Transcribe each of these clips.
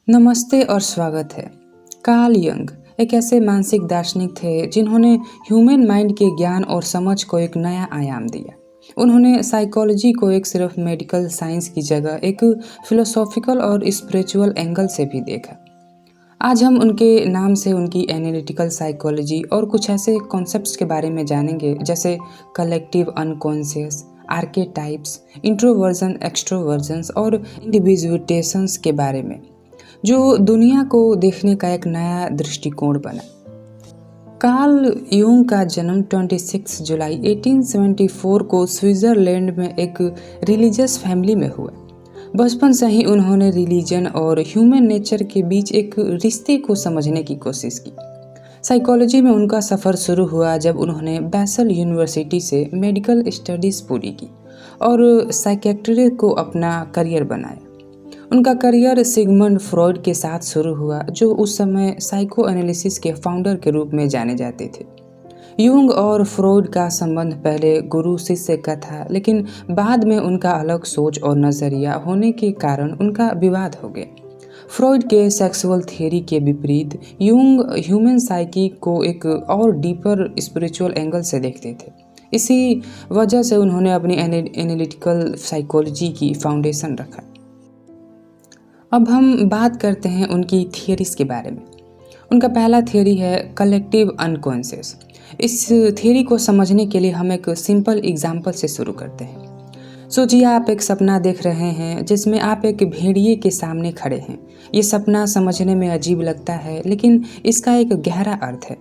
नमस्ते और स्वागत है। कार्ल यंग एक ऐसे मानसिक दार्शनिक थे जिन्होंने ह्यूमन माइंड के ज्ञान और समझ को एक नया आयाम दिया। उन्होंने साइकोलॉजी को एक सिर्फ मेडिकल साइंस की जगह एक फिलोसॉफिकल और स्पिरिचुअल एंगल से भी देखा। आज हम उनके नाम से उनकी एनालिटिकल साइकोलॉजी और कुछ ऐसे कॉन्सेप्ट्स के बारे में जानेंगे जैसे कलेक्टिव अनकॉन्शियस, आर्केटाइप्स, इंट्रोवर्जन, एक्सट्रोवर्जन्स और इंडिविजुएटेशंस के बारे में, जो दुनिया को देखने का एक नया दृष्टिकोण बना। कार्ल यूंग का जन्म 26 जुलाई 1874 को स्विट्जरलैंड में एक रिलीजियस फैमिली में हुआ। बचपन से ही उन्होंने रिलीजन और ह्यूमन नेचर के बीच एक रिश्ते को समझने की कोशिश की। साइकोलॉजी में उनका सफ़र शुरू हुआ जब उन्होंने बैसल यूनिवर्सिटी से मेडिकल स्टडीज़ पूरी की और साइकेट्री को अपना करियर बनाया। उनका करियर सिगमंड फ्रॉइड के साथ शुरू हुआ, जो उस समय साइको एनालिसिस के फाउंडर के रूप में जाने जाते थे। यूंग और फ्रॉइड का संबंध पहले गुरु शिष्य का था, लेकिन बाद में उनका अलग सोच और नज़रिया होने के कारण उनका विवाद हो गया। फ्रॉइड के सेक्सुअल थियरी के विपरीत यूंग ह्यूमन साइकी को एक और डीपर स्पिरिचुअल एंगल से देखते थे। इसी वजह से उन्होंने अपनी एनालिटिकल साइकोलॉजी की फाउंडेशन रखा। अब हम बात करते हैं उनकी थियरीज के बारे में। उनका पहला थियरी है कलेक्टिव अनकॉन्शियस। इस थियरी को समझने के लिए हम एक सिंपल एग्जाम्पल से शुरू करते हैं। सोचिए आप एक सपना देख रहे हैं जिसमें आप एक भेड़िए के सामने खड़े हैं। ये सपना समझने में अजीब लगता है, लेकिन इसका एक गहरा अर्थ है।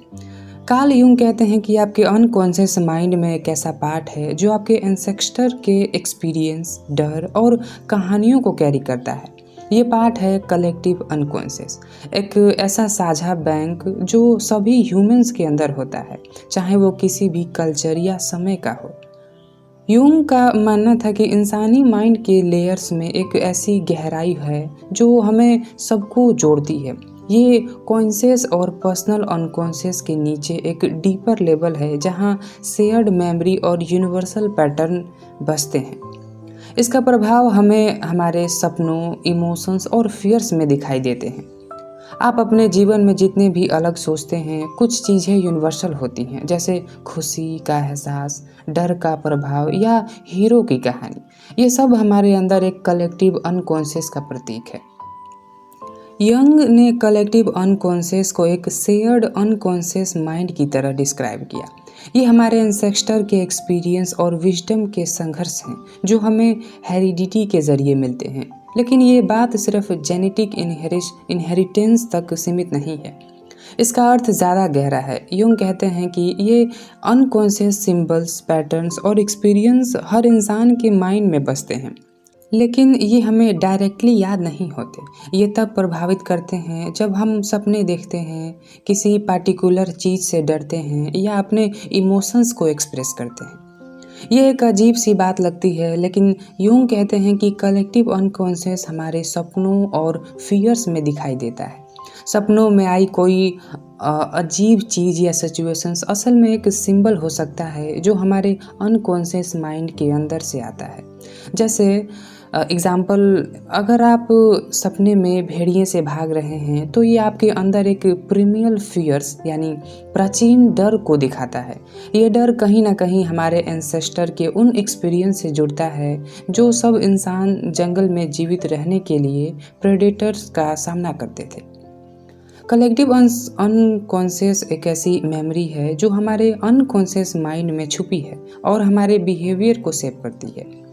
कार्ल यूंग कहते हैं कि आपके अनकॉन्शियस माइंड में एक ऐसा पार्ट है जो आपके एंसेस्टर के एक्सपीरियंस, डर और कहानियों को कैरी करता है। ये पार्ट है कलेक्टिव अनकॉन्शियस, एक ऐसा साझा बैंक जो सभी ह्यूमंस के अंदर होता है, चाहे वो किसी भी कल्चर या समय का हो। यूंग का मानना था कि इंसानी माइंड के लेयर्स में एक ऐसी गहराई है जो हमें सबको जोड़ती है। ये कॉन्शियस और पर्सनल अनकॉन्शियस के नीचे एक डीपर लेवल है जहाँ शेयर्ड मेमोरी और यूनिवर्सल पैटर्न बसते हैं। इसका प्रभाव हमें हमारे सपनों, इमोशंस और फियर्स में दिखाई देते हैं। आप अपने जीवन में जितने भी अलग सोचते हैं, कुछ चीज़ें यूनिवर्सल होती हैं, जैसे खुशी का एहसास, डर का प्रभाव या हीरो की कहानी। ये सब हमारे अंदर एक कलेक्टिव अनकॉन्शियस का प्रतीक है। यंग ने कलेक्टिव अनकॉन्शियस को एक शेयर्ड अनकॉन्शियस माइंड की तरह डिस्क्राइब किया। ये हमारे एंसेस्टर के एक्सपीरियंस और विजडम के संघर्ष हैं जो हमें हेरिडिटी के ज़रिए मिलते हैं। लेकिन ये बात सिर्फ जेनेटिक इनहेरिटेंस तक सीमित नहीं है। इसका अर्थ ज़्यादा गहरा है। यूंग कहते हैं कि ये अनकॉन्शियस सिंबल्स, पैटर्न्स और एक्सपीरियंस हर इंसान के माइंड में बसते हैं, लेकिन ये हमें डायरेक्टली याद नहीं होते। ये तब प्रभावित करते हैं जब हम सपने देखते हैं, किसी पार्टिकुलर चीज़ से डरते हैं या अपने इमोशंस को एक्सप्रेस करते हैं। ये एक अजीब सी बात लगती है, लेकिन यूं कहते हैं कि कलेक्टिव अनकॉन्शियस हमारे सपनों और फियर्स में दिखाई देता है। सपनों में आई कोई अजीब चीज़ या सिचुएशंस असल में एक सिंबल हो सकता है जो हमारे अनकॉन्शियस माइंड के अंदर से आता है। जैसे एग्ज़ाम्पल, अगर आप सपने में भेड़िए से भाग रहे हैं तो ये आपके अंदर एक प्रीमियल फियर्स यानी प्राचीन डर को दिखाता है। ये डर कहीं ना कहीं हमारे एंसेस्टर के उन एक्सपीरियंस से जुड़ता है जो सब इंसान जंगल में जीवित रहने के लिए प्रेडेटर्स का सामना करते थे। कलेक्टिव अनकॉन्शियस एक ऐसी मेमोरी है जो हमारे अनकॉन्शियस माइंड में छुपी है और हमारे बिहेवियर को शेप करती है।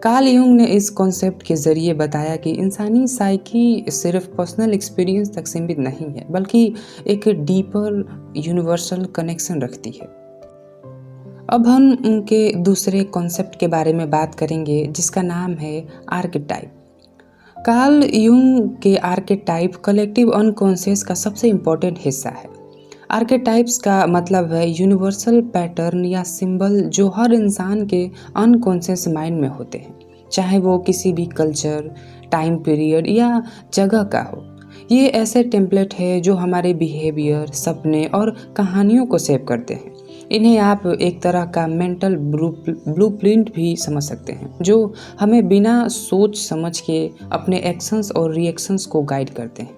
कार्ल यूंग ने इस कॉन्सेप्ट के ज़रिए बताया कि इंसानी साइकी सिर्फ पर्सनल एक्सपीरियंस तक सीमित नहीं है, बल्कि एक डीपर यूनिवर्सल कनेक्शन रखती है। अब हम उनके दूसरे कॉन्सेप्ट के बारे में बात करेंगे जिसका नाम है आर्केटाइप। कार्ल यूंग के आर्केटाइप कलेक्टिव अनकॉन्शियस का सबसे इम्पोर्टेंट हिस्सा है। आर्केटाइप्स का मतलब है यूनिवर्सल पैटर्न या सिंबल जो हर इंसान के अनकॉन्शियस माइंड में होते हैं, चाहे वो किसी भी कल्चर, टाइम पीरियड या जगह का हो। ये ऐसे टेम्पलेट है जो हमारे बिहेवियर, सपने और कहानियों को शेप करते हैं। इन्हें आप एक तरह का मेंटल ब्लूप्रिंट भी समझ सकते हैं, जो हमें बिना सोच समझ के अपने एक्शंस और रिएक्शंस को गाइड करते हैं।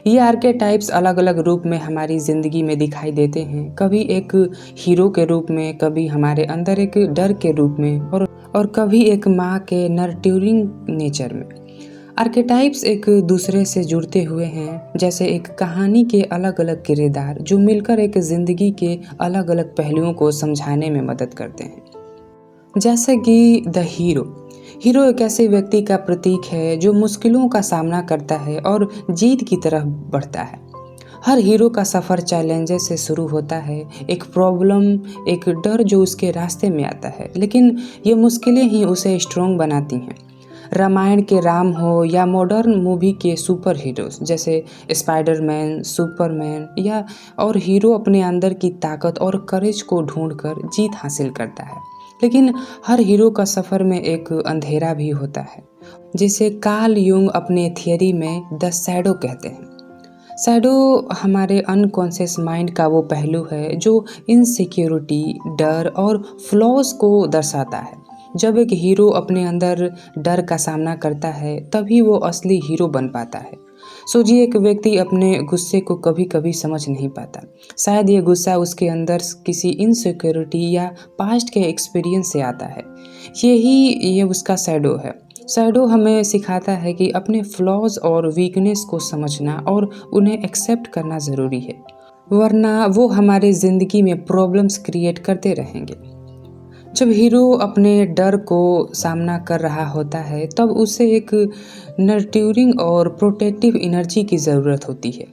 ये आर्केटाइप्स अलग अलग रूप में हमारी ज़िंदगी में दिखाई देते हैं, कभी एक हीरो के रूप में, कभी हमारे अंदर एक डर के रूप में, और कभी एक माँ के नर्ट्यूरिंग नेचर में। आर्केटाइप्स एक दूसरे से जुड़ते हुए हैं, जैसे एक कहानी के अलग अलग किरदार जो मिलकर एक ज़िंदगी के अलग अलग पहलुओं को समझाने में मदद करते हैं। जैसे कि द हीरो। हीरो एक ऐसे व्यक्ति का प्रतीक है जो मुश्किलों का सामना करता है और जीत की तरफ बढ़ता है। हर हीरो का सफ़र चैलेंजेस से शुरू होता है, एक प्रॉब्लम, एक डर जो उसके रास्ते में आता है, लेकिन ये मुश्किलें ही उसे स्ट्रॉन्ग बनाती हैं। रामायण के राम हो या मॉडर्न मूवी के सुपर हीरोज़ जैसे स्पाइडरमैन, सुपरमैन या और हीरो अपने अंदर की ताकत और करेज को ढूंढकर जीत हासिल करता है। लेकिन हर हीरो का सफ़र में एक अंधेरा भी होता है, जिसे कार्ल युंग अपने थियरी में द शैडो कहते हैं। शैडो हमारे अनकॉन्शियस माइंड का वो पहलू है जो इनसिक्योरिटी, डर और फ्लॉज को दर्शाता है। जब एक हीरो अपने अंदर डर का सामना करता है, तभी वो असली हीरो बन पाता है। सोचिए, एक व्यक्ति अपने गुस्से को कभी कभी समझ नहीं पाता। शायद ये गुस्सा उसके अंदर किसी इनसिक्योरिटी या पास्ट के एक्सपीरियंस से आता है। ये उसका शैडो है। शैडो हमें सिखाता है कि अपने फ्लॉज और वीकनेस को समझना और उन्हें एक्सेप्ट करना ज़रूरी है, वरना वो हमारे ज़िंदगी में प्रॉब्लम्स क्रिएट करते रहेंगे। जब हीरो अपने डर को सामना कर रहा होता है, तब उसे एक नर्ट्यूरिंग और प्रोटेक्टिव एनर्जी की ज़रूरत होती है।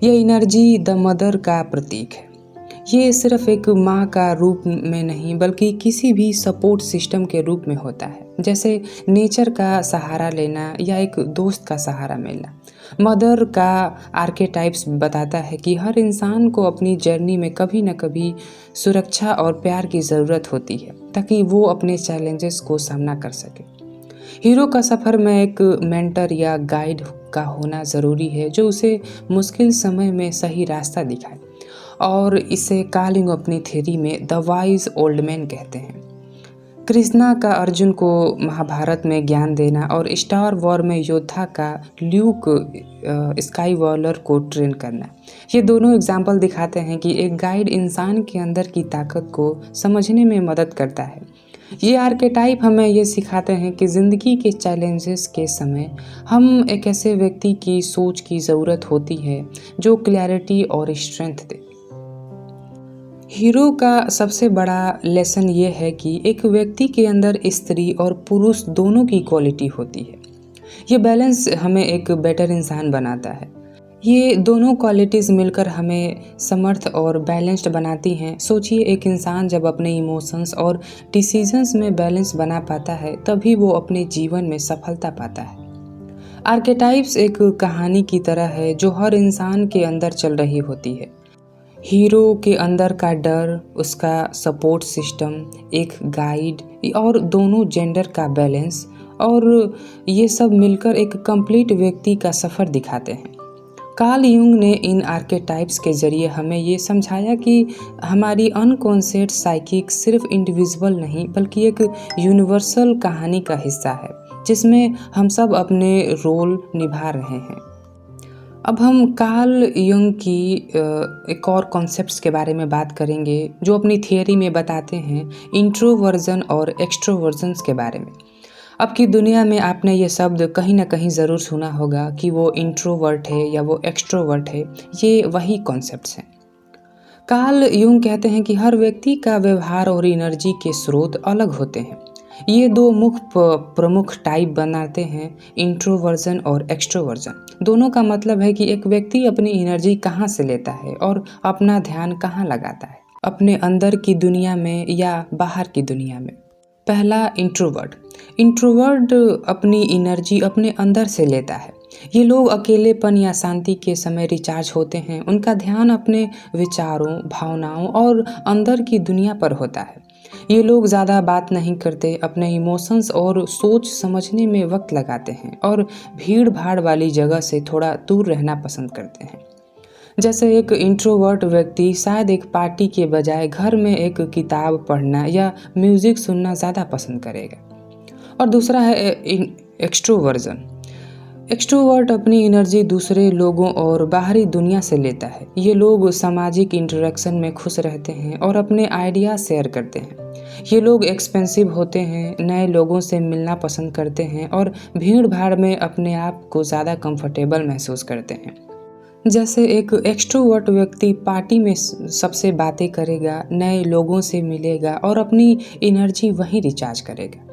यह एनर्जी द मदर का प्रतीक है। ये सिर्फ एक माँ का रूप में नहीं, बल्कि किसी भी सपोर्ट सिस्टम के रूप में होता है, जैसे नेचर का सहारा लेना या एक दोस्त का सहारा मिलना। मदर का आर्केटाइप्स बताता है कि हर इंसान को अपनी जर्नी में कभी न कभी सुरक्षा और प्यार की ज़रूरत होती है, ताकि वो अपने चैलेंजेस को सामना कर सके। हीरो का सफ़र में एक मेंटर या गाइड का होना ज़रूरी है, जो उसे मुश्किल समय में सही रास्ता दिखाए, और इसे कार्ल युंग अपनी थ्योरी में द वाइज ओल्ड मैन कहते हैं। कृष्णा का अर्जुन को महाभारत में ज्ञान देना और स्टार वॉर में योद्धा का ल्यूक स्काईवॉकर को ट्रेन करना, ये दोनों एग्जाम्पल दिखाते हैं कि एक गाइड इंसान के अंदर की ताकत को समझने में मदद करता है। ये आर्केटाइप हमें ये सिखाते हैं कि ज़िंदगी के चैलेंजेस के समय हम एक ऐसे व्यक्ति की सोच की ज़रूरत होती है जो क्लैरिटी और स्ट्रेंथ दे। हीरो का सबसे बड़ा लेसन ये है कि एक व्यक्ति के अंदर स्त्री और पुरुष दोनों की क्वालिटी होती है। ये बैलेंस हमें एक बेटर इंसान बनाता है। ये दोनों क्वालिटीज़ मिलकर हमें समर्थ और बैलेंस्ड बनाती हैं। सोचिए, एक इंसान जब अपने इमोशंस और डिसीजंस में बैलेंस बना पाता है, तभी वो अपने जीवन में सफलता पाता है। आर्केटाइप्स एक कहानी की तरह है जो हर इंसान के अंदर चल रही होती है। हीरो के अंदर का डर, उसका सपोर्ट सिस्टम, एक गाइड और दोनों जेंडर का बैलेंस, और ये सब मिलकर एक कंप्लीट व्यक्ति का सफ़र दिखाते हैं। कार्ल युंग ने इन आर्केटाइप्स के ज़रिए हमें ये समझाया कि हमारी अनकॉन्शियस साइकिक सिर्फ इंडिविजुअल नहीं, बल्कि एक यूनिवर्सल कहानी का हिस्सा है, जिसमें हम सब अपने रोल निभा रहे हैं। अब हम कार्ल युंग की एक और कॉन्सेप्ट्स के बारे में बात करेंगे, जो अपनी थियरी में बताते हैं इंट्रोवर्जन और एक्सट्रोवर्जन्स के बारे में। अब की दुनिया में आपने ये शब्द कहीं ना कहीं ज़रूर सुना होगा कि वो इंट्रोवर्ट है या वो एक्सट्रोवर्ट है। ये वही कॉन्सेप्ट्स हैं। कार्ल युंग कहते हैं कि हर व्यक्ति का व्यवहार और एनर्जी के स्रोत अलग होते हैं। ये दो प्रमुख टाइप बनाते हैं, इंट्रोवर्जन और एक्सट्रोवर्जन। दोनों का मतलब है कि एक व्यक्ति अपनी एनर्जी कहाँ से लेता है और अपना ध्यान कहाँ लगाता है, अपने अंदर की दुनिया में या बाहर की दुनिया में। पहला, इंट्रोवर्ट अपनी एनर्जी अपने अंदर से लेता है। ये लोग अकेलेपन या शांति के समय रिचार्ज होते हैं। उनका ध्यान अपने विचारों, भावनाओं और अंदर की दुनिया पर होता है। ये लोग ज़्यादा बात नहीं करते, अपने इमोशंस और सोच समझने में वक्त लगाते हैं और भीड़ भाड़ वाली जगह से थोड़ा दूर रहना पसंद करते हैं। जैसे एक इंट्रोवर्ट व्यक्ति शायद एक पार्टी के बजाय घर में एक किताब पढ़ना या म्यूज़िक सुनना ज़्यादा पसंद करेगा। और दूसरा है एक्सट्रोवर्जन। एक्सट्रोवर्ट अपनी एनर्जी दूसरे लोगों और बाहरी दुनिया से लेता है। ये लोग सामाजिक इंटरेक्शन में खुश रहते हैं और अपने आइडिया शेयर करते हैं। ये लोग एक्सपेंसिव होते हैं, नए लोगों से मिलना पसंद करते हैं और भीड़ भाड़ में अपने आप को ज़्यादा कंफर्टेबल महसूस करते हैं। जैसे एक एक्सट्रोवर्ट व्यक्ति पार्टी में सबसे बातें करेगा, नए लोगों से मिलेगा और अपनी एनर्जी वहीं रिचार्ज करेगा।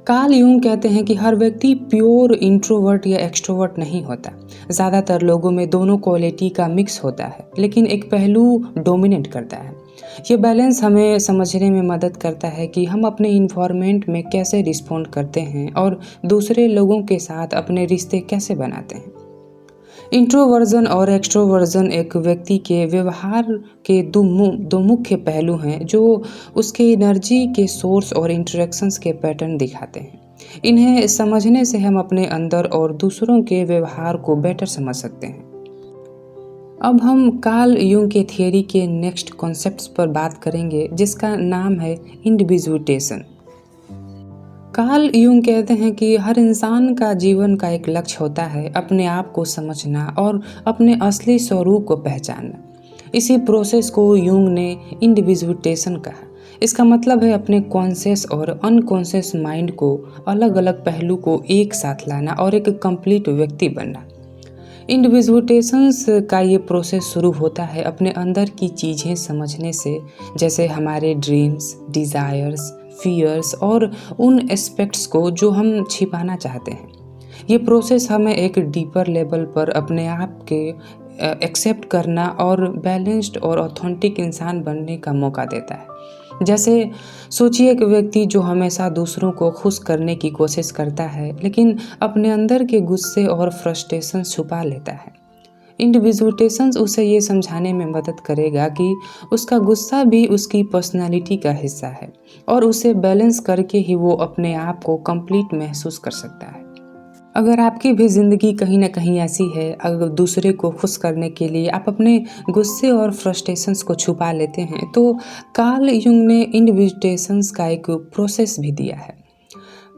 कार्ल यूंग कहते हैं कि हर व्यक्ति प्योर इंट्रोवर्ट या एक्सट्रोवर्ट नहीं होता। ज़्यादातर लोगों में दोनों क्वालिटी का मिक्स होता है, लेकिन एक पहलू डोमिनेट करता है। ये बैलेंस हमें समझने में मदद करता है कि हम अपने इन्वायरमेंट में कैसे रिस्पॉन्ड करते हैं और दूसरे लोगों के साथ अपने रिश्ते कैसे बनाते हैं। इंट्रोवर्जन और एक्सट्रोवर्जन एक व्यक्ति के व्यवहार के दो मुख्य पहलू हैं जो उसके एनर्जी के सोर्स और इंटरेक्शंस के पैटर्न दिखाते हैं। इन्हें समझने से हम अपने अंदर और दूसरों के व्यवहार को बेटर समझ सकते हैं। अब हम कार्ल यूंग के थियरी के नेक्स्ट कॉन्सेप्ट्स पर बात करेंगे, जिसका नाम है इंडिविजुएटेशन। कार्ल यूंग कहते हैं कि हर इंसान का जीवन का एक लक्ष्य होता है, अपने आप को समझना और अपने असली स्वरूप को पहचानना। इसी प्रोसेस को यूंग ने इंडिविजुएटेशन कहा। इसका मतलब है अपने कॉन्शियस और अनकॉन्शियस माइंड को अलग अलग पहलू को एक साथ लाना और एक कंप्लीट व्यक्ति बनना। इंडिविजुएटेशंस का ये प्रोसेस शुरू होता है अपने अंदर की चीज़ें समझने से, जैसे हमारे ड्रीम्स, डिज़ायर्स, फियर्स और उन एस्पेक्ट्स को जो हम छिपाना चाहते हैं। ये प्रोसेस हमें एक डीपर लेवल पर अपने आप के एक्सेप्ट करना और बैलेंस्ड और ऑथेंटिक इंसान बनने का मौका देता है। जैसे सोचिए एक व्यक्ति जो हमेशा दूसरों को खुश करने की कोशिश करता है, लेकिन अपने अंदर के गुस्से और फ्रस्ट्रेशन छुपा लेता है। इंडिविजुएटेशंस उसे ये समझाने में मदद करेगा कि उसका गुस्सा भी उसकी पर्सनालिटी का हिस्सा है और उसे बैलेंस करके ही वो अपने आप को कंप्लीट महसूस कर सकता है। अगर आपकी भी ज़िंदगी कहीं ना कहीं ऐसी है, अगर दूसरे को खुश करने के लिए आप अपने गुस्से और फ्रस्ट्रेशंस को छुपा लेते हैं, तो कार्ल यूंग ने इंडिविजुएटेशंस का एक प्रोसेस भी दिया है।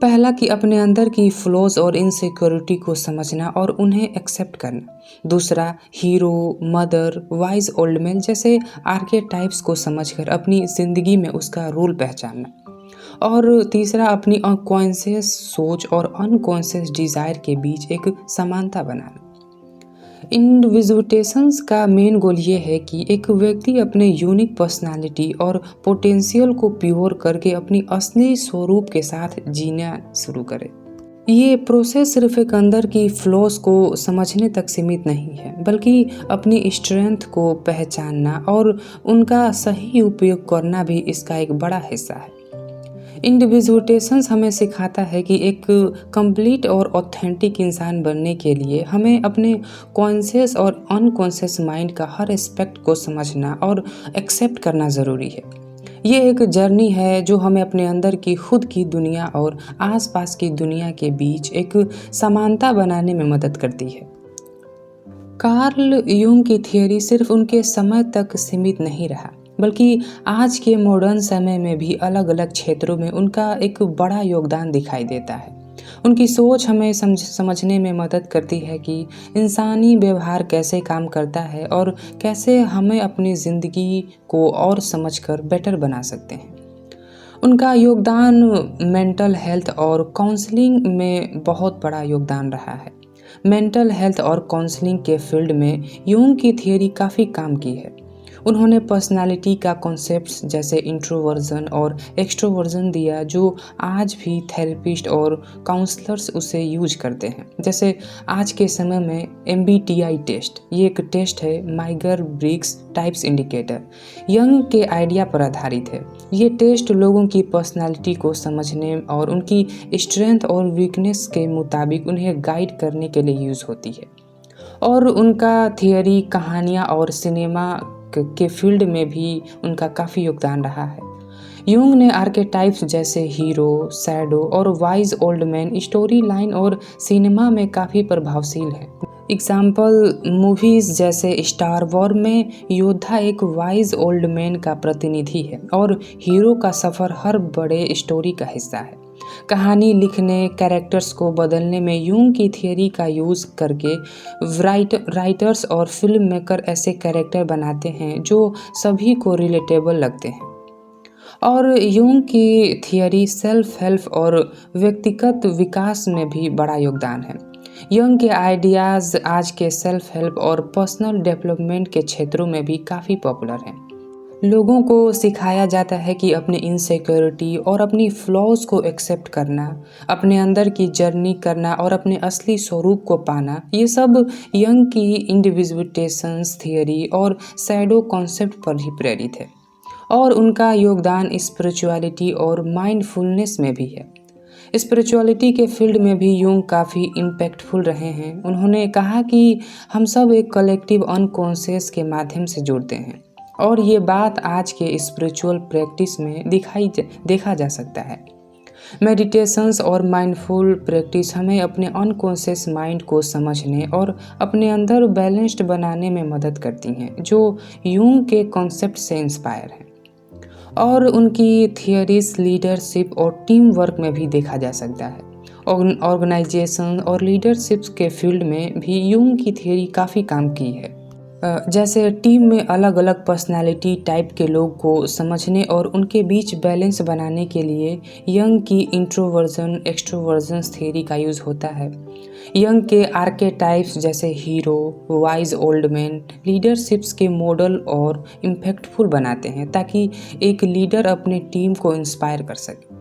पहला कि अपने अंदर की फ्लॉज और इनसिक्योरिटी को समझना और उन्हें एक्सेप्ट करना। दूसरा, hero, mother, wise old man जैसे आर्केटाइप्स को समझकर अपनी ज़िंदगी में उसका रोल पहचानना। और तीसरा, अपनी अनकॉन्शियस सोच और अनकॉन्शियस डिज़ायर के बीच एक समानता बनाना। इंडिविजुएटेशंस का मेन गोल ये है कि एक व्यक्ति अपने यूनिक पर्सनालिटी और पोटेंशियल को प्योर करके अपनी असली स्वरूप के साथ जीना शुरू करे। ये प्रोसेस सिर्फ एक अंदर की फ्लॉज को समझने तक सीमित नहीं है, बल्कि अपनी स्ट्रेंथ को पहचानना और उनका सही उपयोग करना भी इसका एक बड़ा हिस्सा है। इंडिविजुएटेशंस हमें सिखाता है कि एक कंप्लीट और ऑथेंटिक इंसान बनने के लिए हमें अपने कॉन्शियस और अनकॉन्शियस माइंड का हर एस्पेक्ट को समझना और एक्सेप्ट करना ज़रूरी है। ये एक जर्नी है जो हमें अपने अंदर की खुद की दुनिया और आसपास की दुनिया के बीच एक समानता बनाने में मदद करती है। कार्ल यूंग की थियरी सिर्फ उनके समय तक सीमित नहीं रहा, बल्कि आज के मॉडर्न समय में भी अलग अलग क्षेत्रों में उनका एक बड़ा योगदान दिखाई देता है। उनकी सोच हमें समझने में मदद करती है कि इंसानी व्यवहार कैसे काम करता है और कैसे हमें अपनी ज़िंदगी को और समझकर बेटर बना सकते हैं। उनका योगदान मेंटल हेल्थ और काउंसलिंग में बहुत बड़ा योगदान रहा है। मेंटल हेल्थ और काउंसलिंग के फील्ड में यूंग की थियरी काफ़ी काम की है। उन्होंने पर्सनालिटी का कॉन्सेप्ट्स जैसे इंट्रोवर्जन और एक्सट्रोवर्जन दिया, जो आज भी थेरेपिस्ट और काउंसलर्स उसे यूज करते हैं। जैसे आज के समय में MBTI टेस्ट, ये एक टेस्ट है, माइगर ब्रिग्स टाइप्स इंडिकेटर, यंग के आइडिया पर आधारित है। ये टेस्ट लोगों की पर्सनालिटी को समझने और उनकी स्ट्रेंथ और वीकनेस के मुताबिक उन्हें गाइड करने के लिए यूज़ होती है। और उनका थियरी, कहानियाँ और सिनेमा के फील्ड में भी उनका काफ़ी योगदान रहा है। यूंग ने आर्केटाइप्स जैसे हीरो, शैडो और wise old man story line और सिनेमा में काफ़ी प्रभावशील है। एग्जाम्पल मूवीज जैसे स्टार वॉर में योद्धा एक वाइज ओल्ड मैन का प्रतिनिधि है और हीरो का सफ़र हर बड़े स्टोरी का हिस्सा है। कहानी लिखने, कैरेक्टर्स को बदलने में यूंग की थियरी का यूज़ करके राइटर्स और फिल्म मेकर ऐसे कैरेक्टर बनाते हैं जो सभी को रिलेटेबल लगते हैं। और यूंग की थियरी सेल्फ हेल्प और व्यक्तिगत विकास में भी बड़ा योगदान है। यंग के आइडियाज़ आज के सेल्फ हेल्प और पर्सनल डेवलपमेंट के क्षेत्रों में भी काफ़ी पॉपुलर हैं। लोगों को सिखाया जाता है कि अपनी इनसिक्योरिटी और अपनी फ्लॉज को एक्सेप्ट करना, अपने अंदर की जर्नी करना और अपने असली स्वरूप को पाना, ये सब यंग की इंडिविजुअलिटेशंस थियरी और शैडो कॉन्सेप्ट पर ही प्रेरित है। और उनका योगदान स्पिरिचुअलिटी और माइंडफुलनेस में भी है। स्पिरिचुअलिटी के फील्ड में भी यूंग काफ़ी इम्पैक्टफुल रहे हैं। उन्होंने कहा कि हम सब एक कलेक्टिव अनकॉन्शियस के माध्यम से जुड़ते हैं और ये बात आज के स्पिरिचुअल प्रैक्टिस में देखा जा सकता है। मेडिटेशंस और माइंडफुल प्रैक्टिस हमें अपने अनकॉन्शियस माइंड को समझने और अपने अंदर बैलेंस्ड बनाने में मदद करती हैं, जो यूंग के कॉन्सेप्ट से इंस्पायर हैं। और उनकी थियरीज लीडरशिप और टीम वर्क में भी देखा जा सकता है। ऑर्गेनाइजेशन और लीडरशिप के फील्ड में भी यूंग की थियरी काफ़ी काम की है। जैसे टीम में अलग अलग पर्सनालिटी टाइप के लोग को समझने और उनके बीच बैलेंस बनाने के लिए यंग की इंट्रोवर्जन एक्सट्रोवर्जन थ्योरी का यूज़ होता है। यंग के आर्केटाइप्स जैसे hero, wise old man leaderships के मॉडल और इम्पैक्टफुल बनाते हैं ताकि एक लीडर अपने टीम को इंस्पायर कर सके।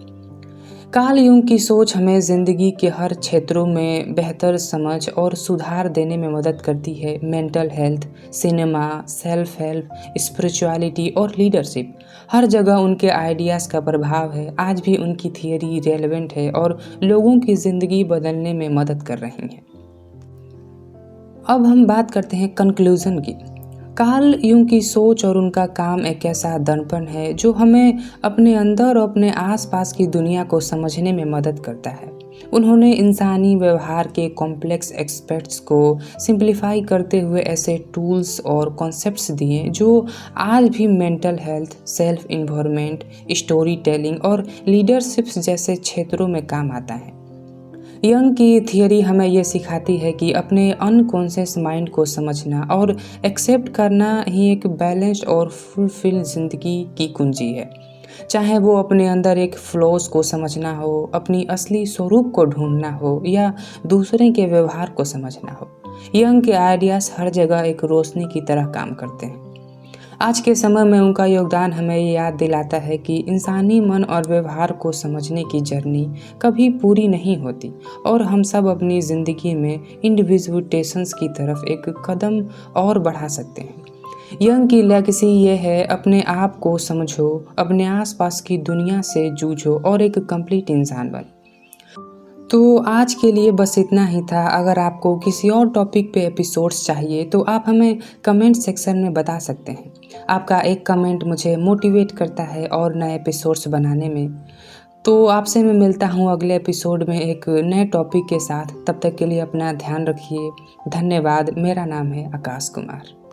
कार्ल यूंग की सोच हमें ज़िंदगी के हर क्षेत्रों में बेहतर समझ और सुधार देने में मदद करती है। Mental health, cinema, self help, spirituality और लीडरशिप, हर जगह उनके आइडियाज़ का प्रभाव है। आज भी उनकी थियरी रेलेवेंट है और लोगों की ज़िंदगी बदलने में मदद कर रही है। अब हम बात करते हैं कंक्लूज़न की। कार्ल यूंग की सोच और उनका काम एक ऐसा दर्पण है जो हमें अपने अंदर और अपने आसपास की दुनिया को समझने में मदद करता है। उन्होंने इंसानी व्यवहार के कॉम्प्लेक्स एस्पेक्ट्स को सिंप्लीफाई करते हुए ऐसे टूल्स और कॉन्सेप्ट्स दिए जो आज भी mental health, self environment, story telling और लीडरशिप जैसे क्षेत्रों में काम आता है। यंग की थियरी हमें ये सिखाती है कि अपने अनकॉन्शियस माइंड को समझना और एक्सेप्ट करना ही एक बैलेंस्ड और फुलफिल ज़िंदगी की कुंजी है। चाहे वो अपने अंदर एक फ्लॉज को समझना हो, अपनी असली स्वरूप को ढूंढना हो या दूसरे के व्यवहार को समझना हो, यंग के आइडियाज़ हर जगह एक रोशनी की तरह काम करते हैं। आज के समय में उनका योगदान हमें ये याद दिलाता है कि इंसानी मन और व्यवहार को समझने की जर्नी कभी पूरी नहीं होती और हम सब अपनी ज़िंदगी में इंडिविजुअलिटेशंस की तरफ एक कदम और बढ़ा सकते हैं। यंग की लेगेसी ये है, अपने आप को समझो, अपने आसपास की दुनिया से जूझो और एक कंप्लीट इंसान बनो। तो आज के लिए बस इतना ही था। अगर आपको किसी और टॉपिक पे एपिसोड्स चाहिए तो आप हमें कमेंट सेक्शन में बता सकते हैं। आपका एक कमेंट मुझे मोटिवेट करता है और नए एपिसोड्स बनाने में। तो आपसे मैं मिलता हूँ अगले एपिसोड में एक नए टॉपिक के साथ। तब तक के लिए अपना ध्यान रखिए। धन्यवाद। मेरा नाम है आकाश कुमार।